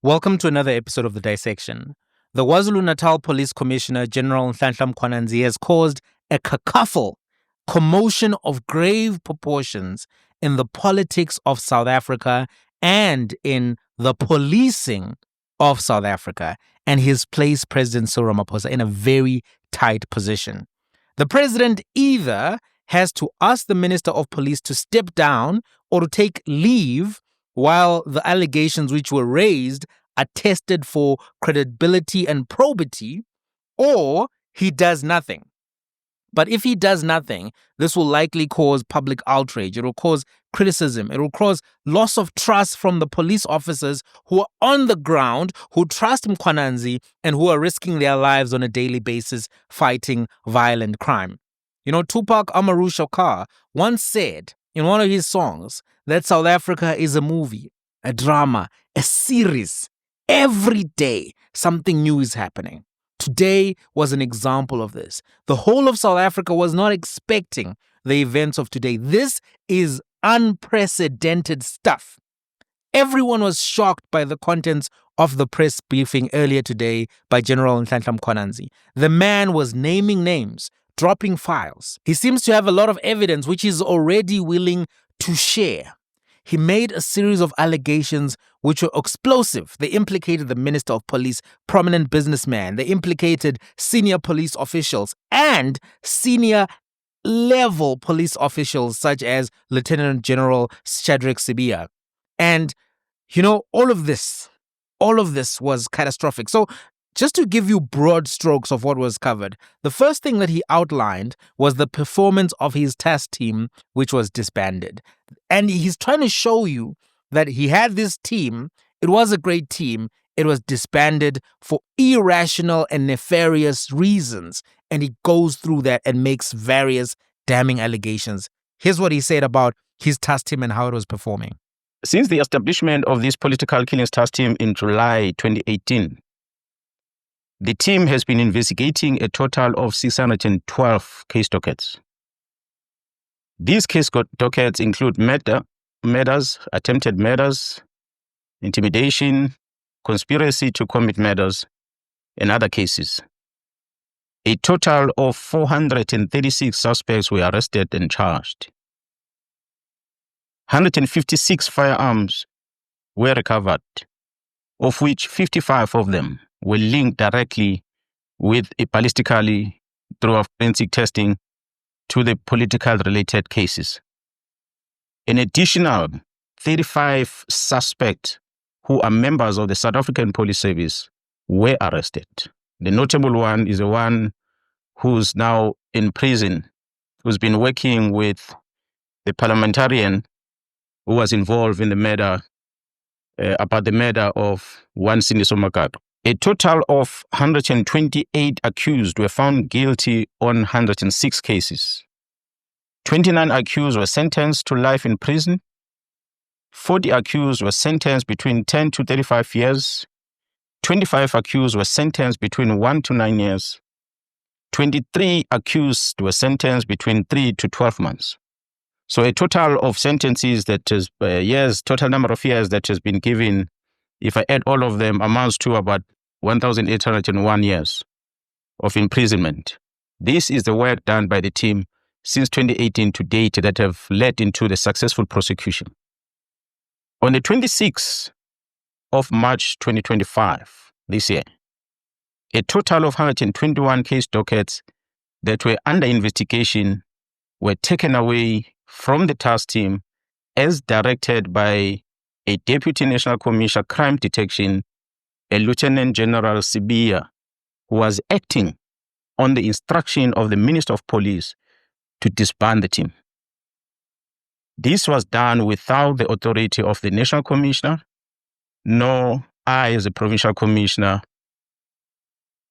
Welcome to another episode of The Dissection. The KwaZulu-Natal Police Commissioner General Nhlanhla Mkhwanazi has caused a commotion of grave proportions in the politics of South Africa and in the policing of South Africa, and he has placed President Cyril Ramaphosa in a very tight position. The president either has to ask the Minister of Police to step down or to take leave while the allegations which were raised are tested for credibility and probity, or he does nothing. But if he does nothing, this will likely cause public outrage. It will cause criticism. It will cause loss of trust from the police officers who are on the ground, who trust Mkhwanazi, and who are risking their lives on a daily basis fighting violent crime. You know, Tupac Amaru Shakur once said in one of his songs that South Africa is a movie, a drama, a series. Every day, something new is happening. Today was an example of this. The whole of South Africa was not expecting the events of today. This is unprecedented stuff. Everyone was shocked by the contents of the press briefing earlier today by General Nhlanhla Mkhwanazi. The man was naming names, dropping files. He seems to have a lot of evidence which he's already willing to share. He made a series of allegations which were explosive. They implicated the Minister of Police, prominent businessman. They implicated senior police officials and senior level police officials such as Lieutenant General Shadrack Sibiya. And, you know, all of this was catastrophic. So just to give you broad strokes of what was covered, the first thing that he outlined was the performance of his task team, which was disbanded. And he's trying to show you that he had this team. It was a great team. It was disbanded for irrational and nefarious reasons. And he goes through that and makes various damning allegations. Here's what he said about his task team and how it was performing. Since the establishment of this political killings task team in July 2018, the team has been investigating a total of 612 case dockets. These case dockets include murders, attempted murders, intimidation, conspiracy to commit murders, and other cases. A total of 436 suspects were arrested and charged. 156 firearms were recovered, of which 55 of them were linked directly with ballistically through forensic testing to the political related cases. An additional 35 suspects who are members of the South African Police Service were arrested. The notable one is the one who's now in prison, who's been working with the parliamentarian who was involved in the murder, about the murder of one Cindy Somakado. A total of 128 accused were found guilty on 106 cases. 29 accused were sentenced to life in prison. 40 accused were sentenced between 10 to 35 years. 25 accused were sentenced between 1 to 9 years. 23 accused were sentenced between 3 to 12 months. So a total of sentences that is total number of years that has been given, if I add all of them, amounts to about 1,801 years of imprisonment. This is the work done by the team since 2018 to date that have led into the successful prosecution. On the 26th of March 2025, this year, a total of 121 case dockets that were under investigation were taken away from the task team as directed by a Deputy National Commissioner Crime Detection, a Lieutenant General Sibiya, who was acting on the instruction of the Minister of Police to disband the team. This was done without the authority of the National Commissioner, nor I as a Provincial Commissioner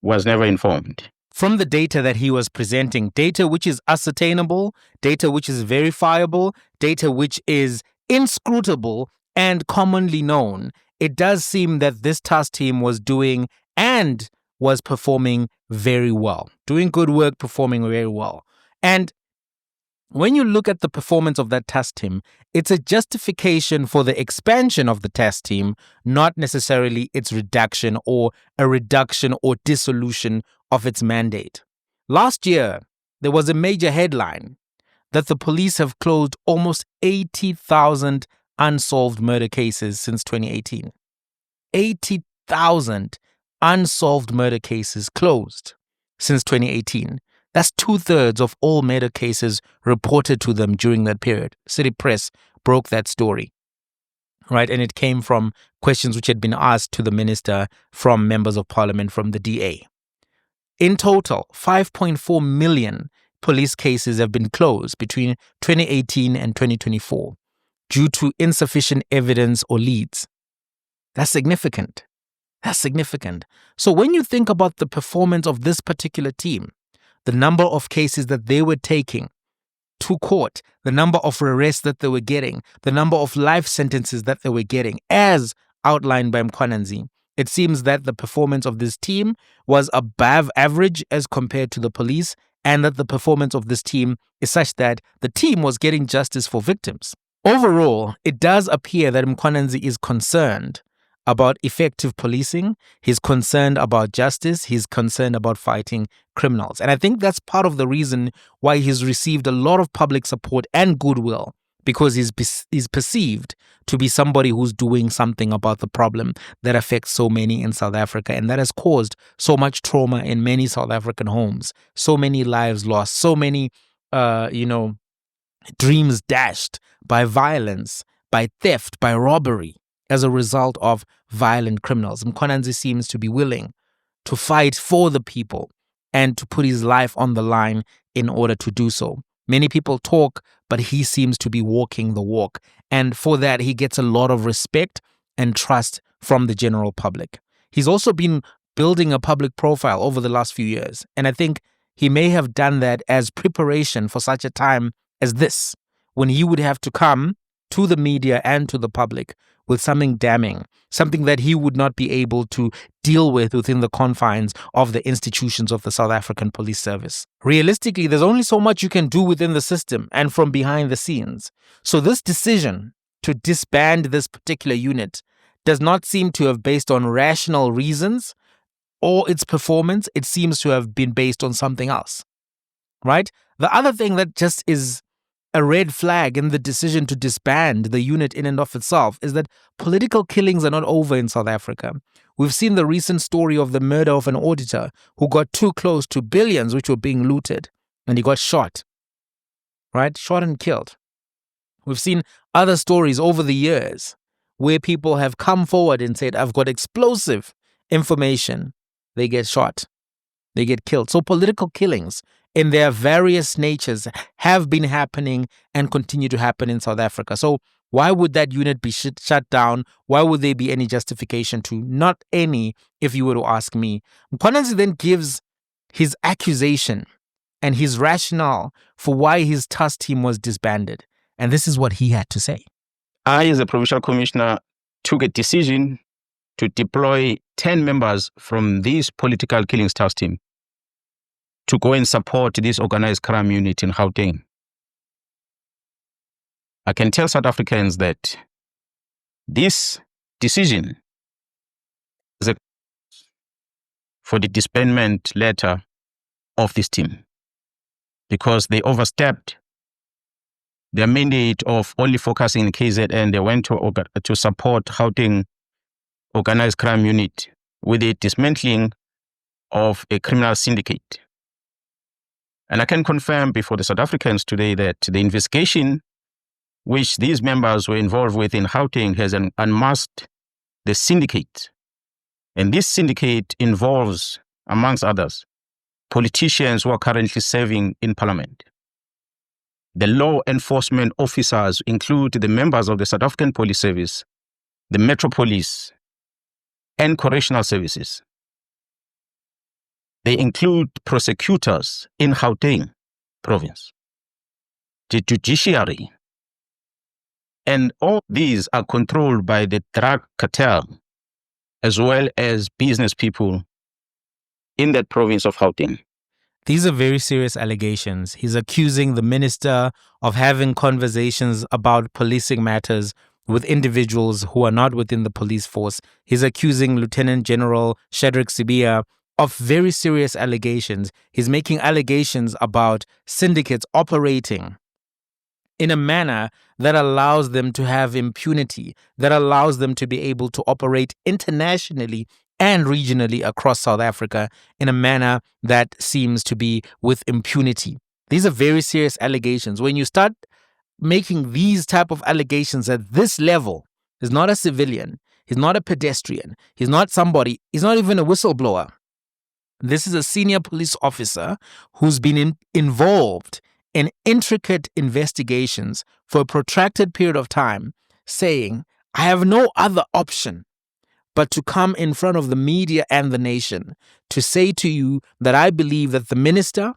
was never informed. From the data that he was presenting, data which is ascertainable, data which is verifiable, data which is inscrutable and commonly known, it does seem that this task team was doing and was performing very well, doing good work, performing very well. And when you look at the performance of that task team, it's a justification for the expansion of the task team, not necessarily its reduction or dissolution of its mandate. Last year, there was a major headline that the police have closed almost 80,000 unsolved murder cases since 2018. 80,000 unsolved murder cases closed since 2018. That's 2/3 of all murder cases reported to them during that period. City Press broke that story, right? And it came from questions which had been asked to the minister from members of parliament from the DA. In total, 5.4 million police cases have been closed between 2018 and 2024 due to insufficient evidence or leads. That's significant. That's significant. So when you think about the performance of this particular team, the number of cases that they were taking to court, the number of arrests that they were getting, the number of life sentences that they were getting, as outlined by Mkhwanazi, it seems that the performance of this team was above average as compared to the police, and that the performance of this team is such that the team was getting justice for victims. Overall, it does appear that Mkhwanazi is concerned about effective policing, he's concerned about justice, he's concerned about fighting criminals. And I think that's part of the reason why he's received a lot of public support and goodwill, because he's perceived to be somebody who's doing something about the problem that affects so many in South Africa and that has caused so much trauma in many South African homes, so many lives lost, so many, dreams dashed by violence, by theft, by robbery, as a result of violent criminals. Mkhwanazi seems to be willing to fight for the people and to put his life on the line in order to do so. Many people talk, but he seems to be walking the walk. And for that, he gets a lot of respect and trust from the general public. He's also been building a public profile over the last few years. And I think he may have done that as preparation for such a time as this, when he would have to come to the media and to the public with something damning, something that he would not be able to deal with within the confines of the institutions of the South African Police Service. Realistically, there's only so much you can do within the system and from behind the scenes. So this decision to disband this particular unit does not seem to have based on rational reasons or its performance. It seems to have been based on something else, right? The other thing that just is a red flag in the decision to disband the unit in and of itself is that political killings are not over in South Africa. We've seen the recent story of the murder of an auditor who got too close to billions which were being looted and he got shot, right? Shot and killed. We've seen other stories over the years where people have come forward and said, I've got explosive information. They get shot. They get killed. So political killings in their various natures have been happening and continue to happen in South Africa. So why would that unit be shut down? Why would there be any justification to? Not any, if you were to ask me. Mkhwanazi then gives his accusation and his rationale for why his task team was disbanded. And this is what he had to say. I, as a provincial commissioner, took a decision to deploy 10 members from this political killings task team to go and support this organized crime unit in Gauteng. I can tell South Africans that this decision is for the disbandment letter of this team, because they overstepped their mandate of only focusing in KZN. They went to support Gauteng organized crime unit with the dismantling of a criminal syndicate. And I can confirm before the South Africans today that the investigation which these members were involved with in Gauteng has unmasked the syndicate. And this syndicate involves, amongst others, politicians who are currently serving in parliament. The law enforcement officers include the members of the South African Police Service, the Metro Police, and correctional services. They include prosecutors in Gauteng province, the judiciary, and all these are controlled by the drug cartel as well as business people in that province of Gauteng. These are very serious allegations. He's accusing the minister of having conversations about policing matters with individuals who are not within the police force. He's accusing Lieutenant General Shadrack Sibiya of very serious allegations. He's making allegations about syndicates operating in a manner that allows them to have impunity, that allows them to be able to operate internationally and regionally across South Africa in a manner that seems to be with impunity. These are very serious allegations. When you start making these type of allegations at this level, he's not a civilian, he's not a pedestrian, he's not somebody, he's not even a whistleblower. This is a senior police officer who's been involved in intricate investigations for a protracted period of time, saying, I have no other option but to come in front of the media and the nation to say to you that I believe that the minister,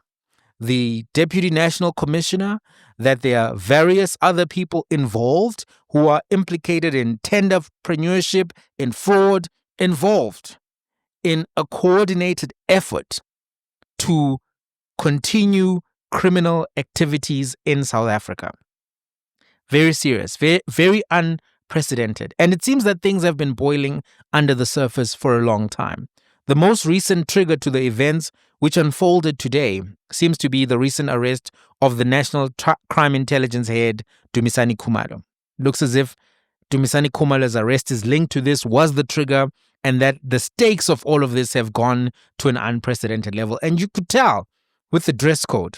the deputy national commissioner, that there are various other people involved who are implicated in tenderpreneurship, in fraud, involved in a coordinated effort to continue criminal activities in South Africa. Very serious, very unprecedented. And it seems that things have been boiling under the surface for a long time. The most recent trigger to the events which unfolded today seems to be the recent arrest of the National Crime Intelligence head, Dumisani Khumalo. Looks as if Dumisani Khumalo's arrest is linked to this, was the trigger, and that the stakes of all of this have gone to an unprecedented level. And you could tell with the dress code,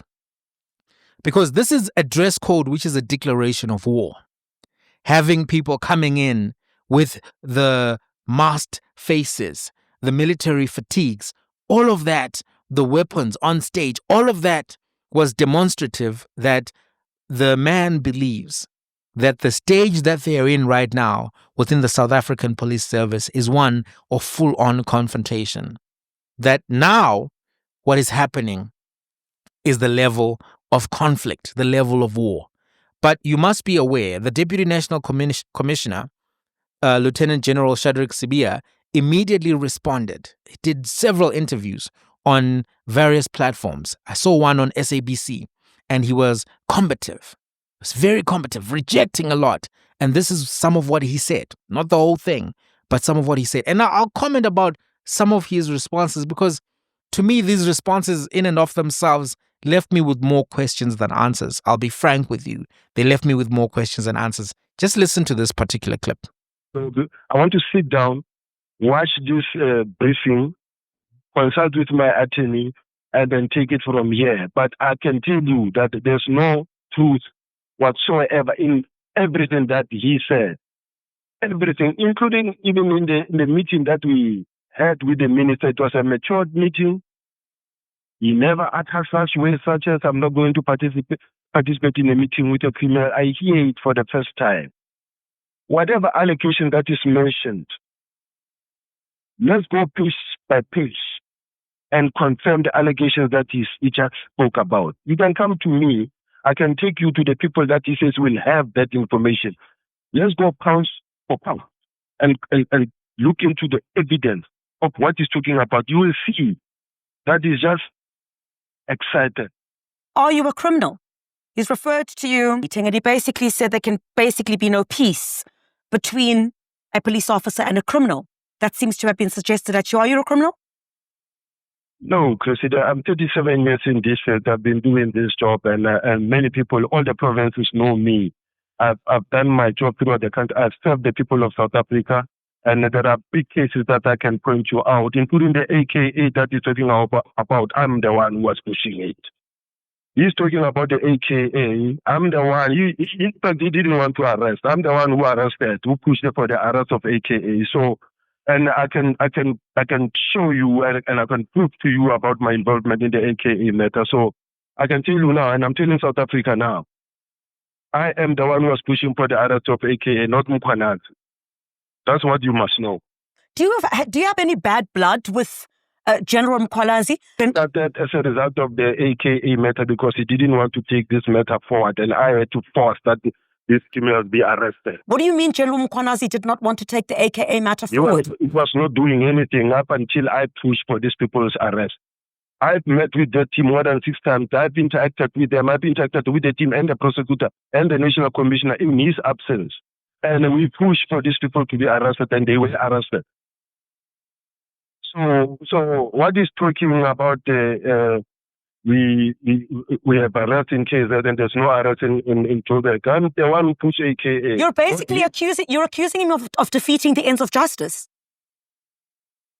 because this is a dress code which is a declaration of war. Having people coming in with the masked faces, the military fatigues, all of that, the weapons on stage, all of that was demonstrative that the man believes that the stage that they are in right now within the South African Police Service is one of full-on confrontation. That now what is happening is the level of conflict, the level of war. But you must be aware, the Deputy National Commissioner, Lieutenant General Shadrack Sibiya, immediately responded. He did several interviews on various platforms. I saw one on SABC, and he was combative. He was very combative, rejecting a lot. And this is some of what he said. Not the whole thing, but some of what he said. And I'll comment about some of his responses, because to me, these responses in and of themselves left me with more questions than answers. I'll be frank with you. They left me with more questions than answers. Just listen to this particular clip. I want to sit down, watch this briefing, consult with my attorney, and then take it from here. But I can tell you that there's no truth whatsoever in everything that he said. Everything, including even in the meeting that we had with the minister. It was a matured meeting. He never uttered such words such as, I'm not going to participate in a meeting with a criminal. I hear it for the first time. Whatever allegation that is mentioned, let's go piece by piece and confirm the allegations that he just spoke about. You can come to me. I can take you to the people that he says will have that information. Let's go pound for pound and look into the evidence of what he's talking about. You will see that he's just excited. Are you a criminal? He's referred to you meeting, and he basically said there can basically be no peace between a police officer and a criminal. That seems to have been suggested at you. Are you a criminal? No, Cressida, I'm 37 years in this field. I've been doing this job, and many people, all the provinces know me. I've done my job throughout the country. I've served the people of South Africa, and there are big cases that I can point you out, including the AKA that he's talking about. I'm the one who was pushing it. He's talking about the AKA. I'm the one. In fact, he didn't want to arrest. I'm the one who arrested, who pushed for the arrest of AKA. So, and I can show you and I can prove to you about my involvement in the AKA matter. So I can tell you now, and I'm telling South Africa now, I am the one who was pushing for the arrest of AKA, not Mkhwanazi. That's what you must know. Do you have any bad blood with General Mkhwanazi? That as a result of the AKA matter, because he didn't want to take this matter forward, and I had to force that these criminals be arrested. What do you mean General Mkhwanazi did not want to take the AKA matter forward? It was not doing anything up until I pushed for these people's arrest. I've met with that team more than 6 times. I've interacted with them. I've interacted with the team and the prosecutor and the national commissioner in his absence. And we pushed for these people to be arrested, and they were arrested. So what is talking about we have arrest in KZ and there's no arrest in Joburg? I'm the one who pushed AKA. You're basically accusing him of defeating the ends of justice.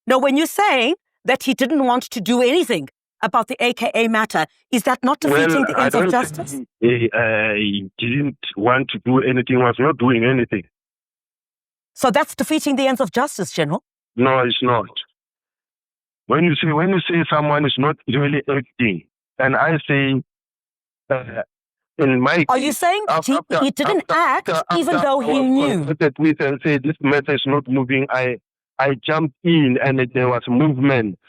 No, when you say that he didn't want to do anything about the AKA matter, is that not defeating the ends of justice? He didn't want to do anything, was not doing anything. So that's defeating the ends of justice, General? No, it's not. When you say someone is not really acting, and I say, in my are you saying he didn't act even though he knew? With and say this matter is not moving. I jumped in and there was movement.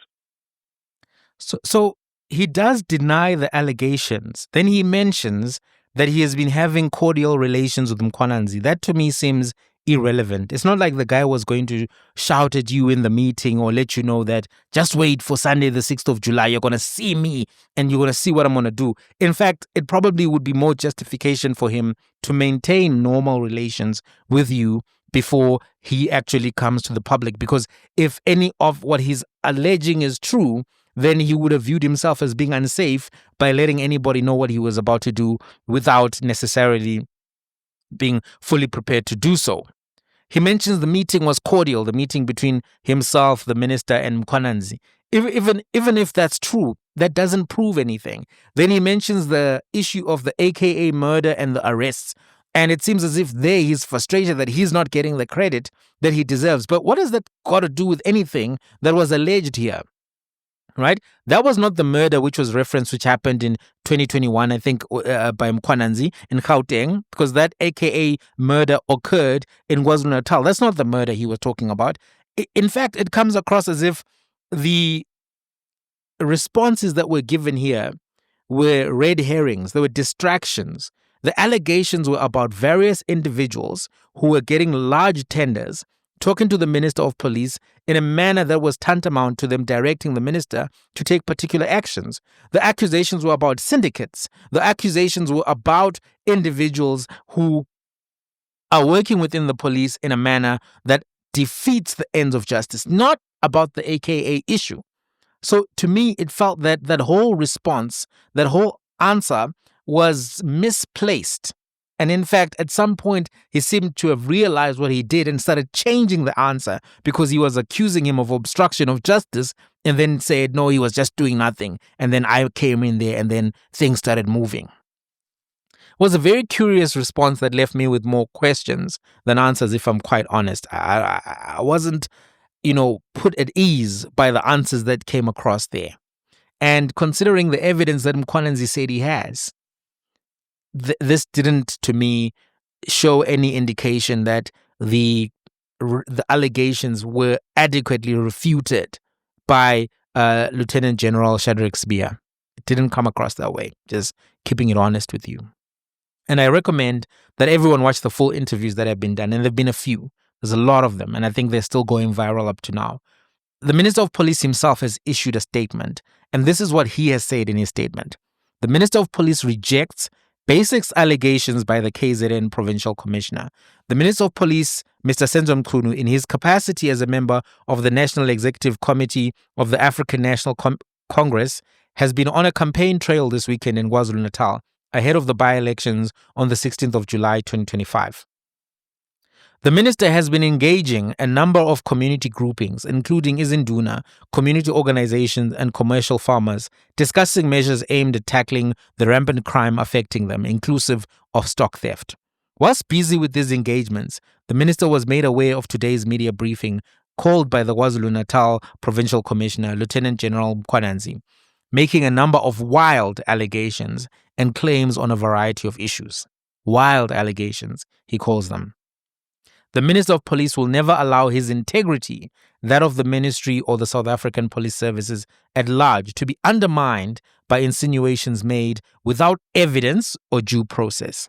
So he does deny the allegations. Then he mentions that he has been having cordial relations with Mkhwanazi. That to me seems irrelevant. It's not like the guy was going to shout at you in the meeting or let you know that just wait for Sunday the 6th of July, you're going to see me and you're going to see what I'm going to do. In fact, it probably would be more justification for him to maintain normal relations with you before he actually comes to the public. Because if any of what he's alleging is true, then he would have viewed himself as being unsafe by letting anybody know what he was about to do without necessarily being fully prepared to do so. He mentions the meeting was cordial, the meeting between himself, the minister, and Mkhwanazi. Even if that's true, that doesn't prove anything. Then he mentions the issue of the AKA murder and the arrests. And it seems as if there he's frustrated that he's not getting the credit that he deserves. But what has that got to do with anything that was alleged here? Right? That was not the murder which was referenced, which happened in 2021, I think, by Mkhwanazi in Gauteng, because that AKA murder occurred in KwaZulu-Natal. That's not the murder he was talking about. In fact, it comes across as if the responses that were given here were red herrings. They were distractions. The allegations were about various individuals who were getting large tenders, talking to the Minister of Police in a manner that was tantamount to them directing the minister to take particular actions. The accusations were about syndicates. The accusations were about individuals who are working within the police in a manner that defeats the ends of justice, not about the AKA issue. So to me, it felt that that whole response, that whole answer was misplaced. And in fact, at some point, he seemed to have realized what he did and started changing the answer because he was accusing him of obstruction of justice and then said, no, he was just doing nothing. And then I came in there and then things started moving. It was a very curious response that left me with more questions than answers, if I'm quite honest. I wasn't, put at ease by the answers that came across there. And considering the evidence that Mkhwanazi said he has, this didn't, to me, show any indication that the allegations were adequately refuted by Lieutenant General Shadrack Sibiya. It didn't come across that way, just keeping it honest with you. And I recommend that everyone watch the full interviews that have been done, and there have been a few. There's a lot of them, and I think they're still going viral up to now. The Minister of Police himself has issued a statement, and this is what he has said in his statement. The Minister of Police rejects basic allegations by the KZN Provincial Commissioner. The Minister of Police, Mr. Senzo Mchunu, in his capacity as a member of the National Executive Committee of the African National Congress, has been on a campaign trail this weekend in KwaZulu-Natal ahead of the by-elections on the 16th of July 2025. The minister has been engaging a number of community groupings, including Izinduna, community organizations, and commercial farmers, discussing measures aimed at tackling the rampant crime affecting them, inclusive of stock theft. Whilst busy with these engagements, the minister was made aware of today's media briefing called by the KwaZulu-Natal Provincial Commissioner, Lieutenant General Mkhwanazi, making a number of wild allegations and claims on a variety of issues. Wild allegations, he calls them. The Minister of Police will never allow his integrity, that of the ministry or the South African Police Services at large, to be undermined by insinuations made without evidence or due process.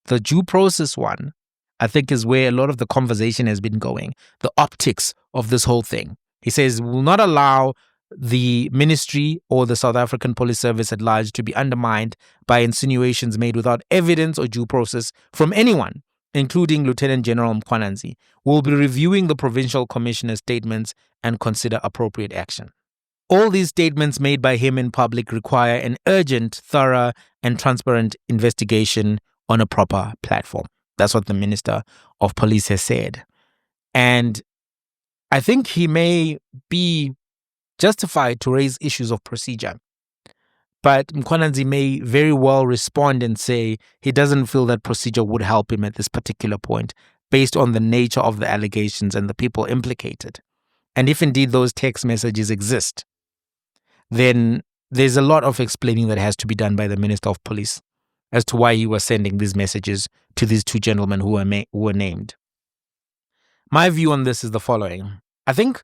The due process one, I think, is where a lot of the conversation has been going, the optics of this whole thing. He says, we will not allow the ministry or the South African Police Service at large to be undermined by insinuations made without evidence or due process from anyone, including Lieutenant General Mkhwanazi. We'll be reviewing the Provincial Commissioner's statements and consider appropriate action. All these statements made by him in public require an urgent, thorough, and transparent investigation on a proper platform. That's what the Minister of Police has said. And I think he may be justified to raise issues of procedure. But Mkhwanazi may very well respond and say he doesn't feel that procedure would help him at this particular point, based on the nature of the allegations and the people implicated. And if indeed those text messages exist, then there's a lot of explaining that has to be done by the Minister of Police as to why he was sending these messages to these two gentlemen who were named. My view on this is the following. I think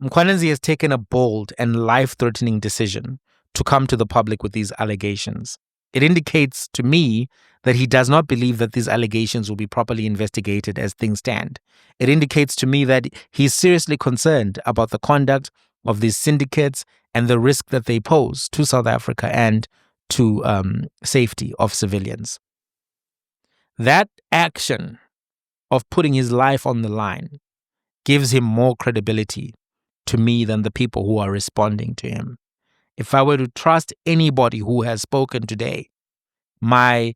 Mkhwanazi has taken a bold and life-threatening decision to come to the public with these allegations. It indicates to me that he does not believe that these allegations will be properly investigated as things stand. It indicates to me that he's seriously concerned about the conduct of these syndicates and the risk that they pose to South Africa and to safety of civilians. That action of putting his life on the line gives him more credibility to me than the people who are responding to him. If I were to trust anybody who has spoken today, my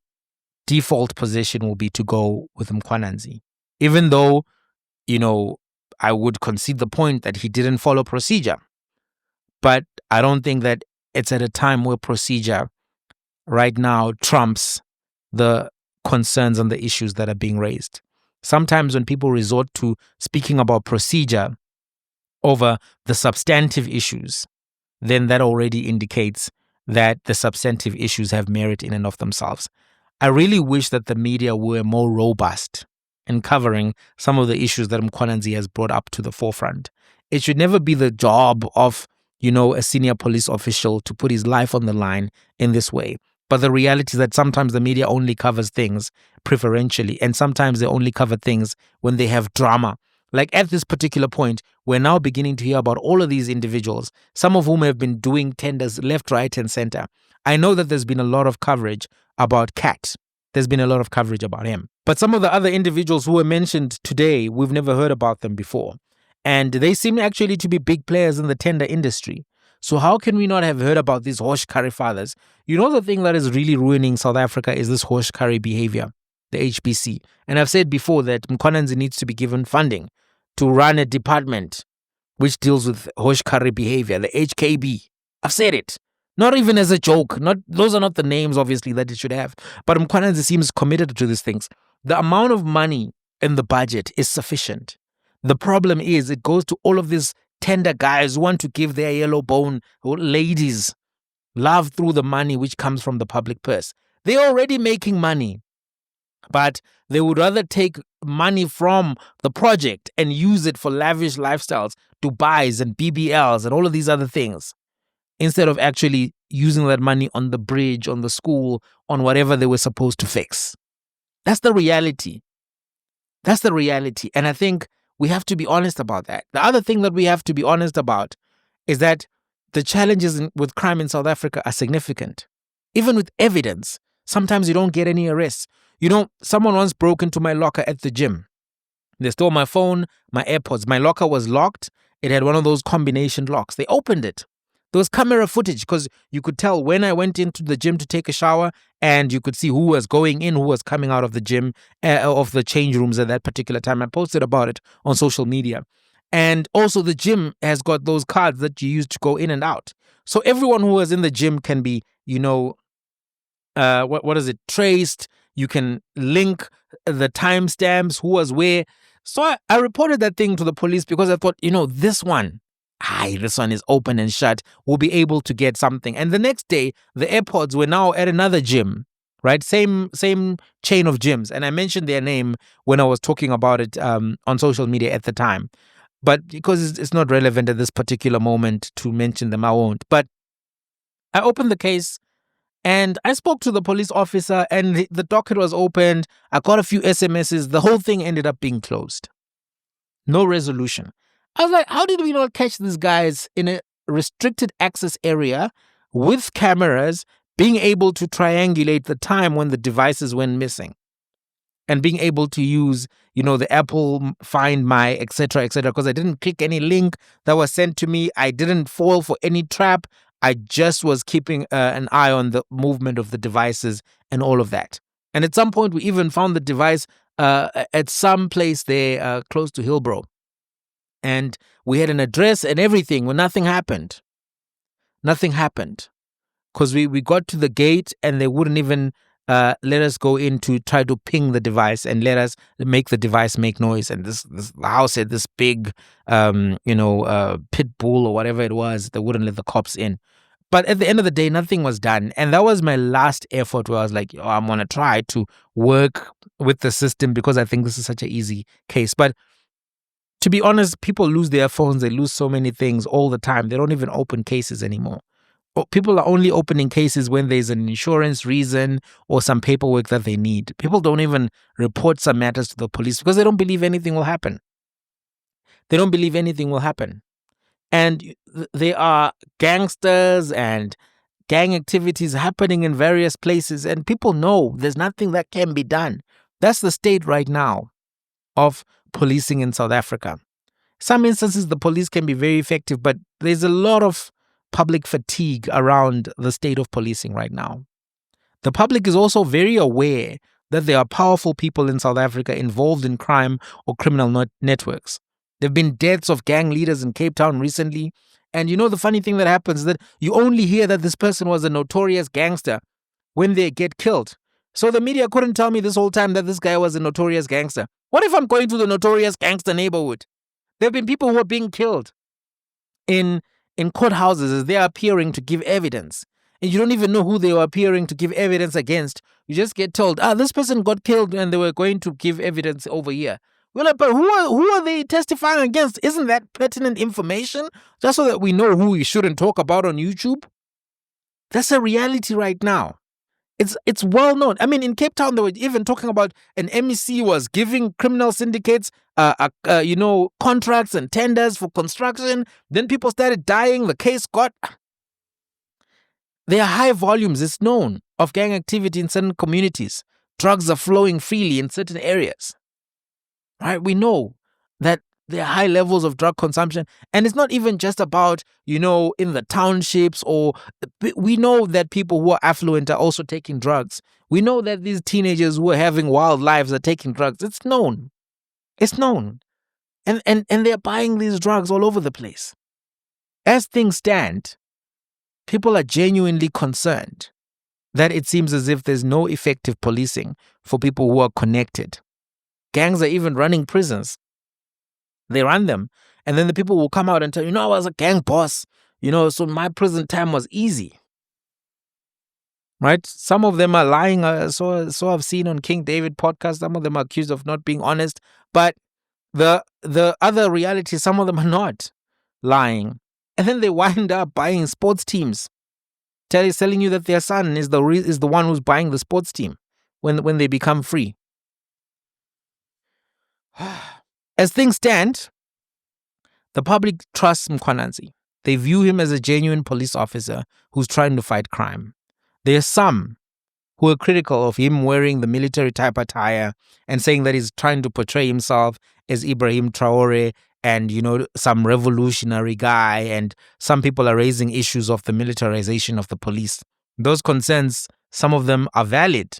default position will be to go with Mkhwanazi. Even though, I would concede the point that he didn't follow procedure. But I don't think that it's at a time where procedure right now trumps the concerns and the issues that are being raised. Sometimes when people resort to speaking about procedure over the substantive issues, then that already indicates that the substantive issues have merit in and of themselves. I really wish that the media were more robust in covering some of the issues that Mkhwanazi has brought up to the forefront. It should never be the job of, a senior police official to put his life on the line in this way. But the reality is that sometimes the media only covers things preferentially, and sometimes they only cover things when they have drama. Like at this particular point, we're now beginning to hear about all of these individuals, some of whom have been doing tenders left, right, and center. I know that there's been a lot of coverage about Kat. There's been a lot of coverage about him. But some of the other individuals who were mentioned today, we've never heard about them before. And they seem actually to be big players in the tender industry. So how can we not have heard about these horse curry fathers? The thing that is really ruining South Africa is this horse curry behavior, the HBC. And I've said before that Mkhwanazi needs to be given funding to run a department which deals with horse curry behavior, the HKB. I've said it. Not even as a joke. Those are not the names, obviously, that it should have. But Mkhwanazi seems committed to these things. The amount of money in the budget is sufficient. The problem is it goes to all of these tender guys who want to give their yellow bone ladies love through the money which comes from the public purse. They're already making money, but they would rather take money from the project and use it for lavish lifestyles, Dubais and BBLs and all of these other things, instead of actually using that money on the bridge, on the school, on whatever they were supposed to fix. That's the reality. That's the reality. And I think we have to be honest about that. The other thing that we have to be honest about is that the challenges with crime in South Africa are significant. Even with evidence, sometimes you don't get any arrests. Someone once broke into my locker at the gym. They stole my phone, my AirPods. My locker was locked. It had one of those combination locks. They opened it. There was camera footage because you could tell when I went into the gym to take a shower, and you could see who was going in, who was coming out of the gym, of the change rooms at that particular time. I posted about it on social media. And also the gym has got those cards that you use to go in and out. So everyone who was in the gym can be, traced. You can link the timestamps, who was where. So I reported that thing to the police because I thought, this one is open and shut. We'll be able to get something. And the next day, the AirPods were now at another gym, right? Same chain of gyms. And I mentioned their name when I was talking about it on social media at the time. But because it's not relevant at this particular moment to mention them, I won't. But I opened the case and I spoke to the police officer and the docket was opened. I got a few SMSs. The whole thing ended up being closed. No resolution. I was like, how did we not catch these guys in a restricted access area with cameras, being able to triangulate the time when the devices went missing, and being able to use, the Apple Find My, etc., because I didn't click any link that was sent to me. I didn't fall for any trap. I just was keeping an eye on the movement of the devices and all of that. And at some point, we even found the device at some place there close to Hillbrow. And we had an address and everything when nothing happened. Nothing happened. Because we got to the gate and they wouldn't even let us go in to try to ping the device and let us make the device make noise. And this house had this big, pit bull or whatever it was that wouldn't let the cops in. But at the end of the day, nothing was done. And that was my last effort where I was like, I'm going to try to work with the system because I think this is such an easy case. But to be honest, people lose their phones. They lose so many things all the time. They don't even open cases anymore. People are only opening cases when there's an insurance reason or some paperwork that they need. People don't even report some matters to the police because they don't believe anything will happen. They don't believe anything will happen. And there are gangsters and gang activities happening in various places, and people know there's nothing that can be done. That's the state right now of policing in South Africa. Some instances, the police can be very effective, but there's a lot of public fatigue around the state of policing right now. The public is also very aware that there are powerful people in South Africa involved in crime or criminal networks. There have been deaths of gang leaders in Cape Town recently. And the funny thing that happens is that you only hear that this person was a notorious gangster when they get killed. So the media couldn't tell me this whole time that this guy was a notorious gangster. What if I'm going to the notorious gangster neighborhood? There have been people who are being killed in courthouses as they are appearing to give evidence. And you don't even know who they were appearing to give evidence against. You just get told, this person got killed and they were going to give evidence over here. We're like, but who are they testifying against? Isn't that pertinent information? Just so that we know who we shouldn't talk about on YouTube? That's a reality right now. It's well known. I mean, in Cape Town, they were even talking about an MEC was giving criminal syndicates, contracts and tenders for construction. Then people started dying. The case got... There are high volumes, it's known, of gang activity in certain communities. Drugs are flowing freely in certain areas. Right? We know that there are high levels of drug consumption. And it's not even just about, in the townships, or we know that people who are affluent are also taking drugs. We know that these teenagers who are having wild lives are taking drugs. It's known. It's known. And they're buying these drugs all over the place. As things stand, people are genuinely concerned that it seems as if there's no effective policing for people who are connected. Gangs are even running prisons. They run them. And then the people will come out and tell you, I was a gang boss. So my prison time was easy. Right? Some of them are lying. So I've seen on King David podcast, some of them are accused of not being honest. But the other reality, some of them are not lying. And then they wind up buying sports teams. Telling you that their son is the one who's buying the sports team when they become free. As things stand, the public trusts Mkhwanazi. They view him as a genuine police officer who's trying to fight crime. There are some who are critical of him wearing the military type attire and saying that he's trying to portray himself as Ibrahim Traore and, some revolutionary guy. And some people are raising issues of the militarization of the police. Those concerns, some of them are valid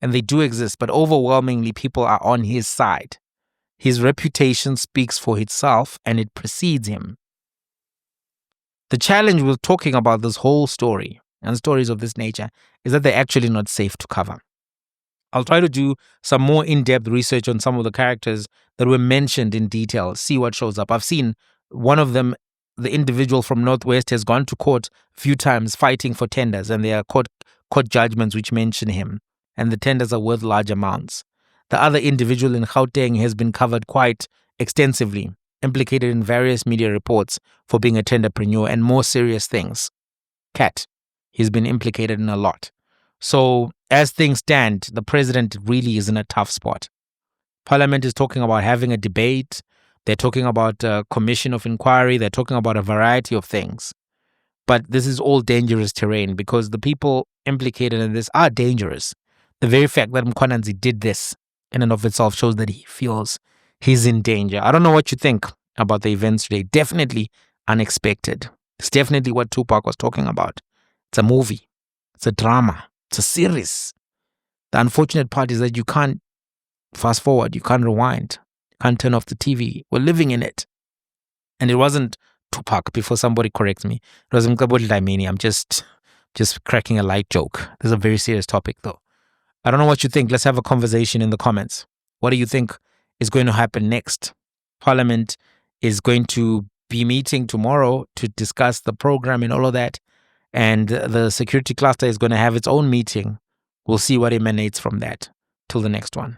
and they do exist, but overwhelmingly people are on his side. His reputation speaks for itself and it precedes him. The challenge with talking about this whole story and stories of this nature is that they're actually not safe to cover. I'll try to do some more in-depth research on some of the characters that were mentioned in detail, see what shows up. I've seen one of them, the individual from Northwest, has gone to court a few times fighting for tenders, and there are court judgments which mention him, and the tenders are worth large amounts. The other individual in Gauteng has been covered quite extensively, implicated in various media reports for being a tenderpreneur and more serious things. Cat, he's been implicated in a lot. So as things stand, the president really is in a tough spot. Parliament is talking about having a debate. They're talking about a commission of inquiry. They're talking about a variety of things. But this is all dangerous terrain because the people implicated in this are dangerous. The very fact that Mkhwanazi did this in and of itself shows that he feels he's in danger. I don't know what you think about the events today. Definitely unexpected. It's definitely what Tupac was talking about. It's a movie. It's a drama. It's a series. The unfortunate part is that you can't fast forward. You can't rewind. You can't turn off the TV. We're living in it. And it wasn't Tupac, before somebody corrects me. It was Mkabodi Dlamini. I'm just cracking a light joke. This is a very serious topic, though. I don't know what you think. Let's have a conversation in the comments. What do you think is going to happen next? Parliament is going to be meeting tomorrow to discuss the program and all of that. And the security cluster is going to have its own meeting. We'll see what emanates from that. Till the next one.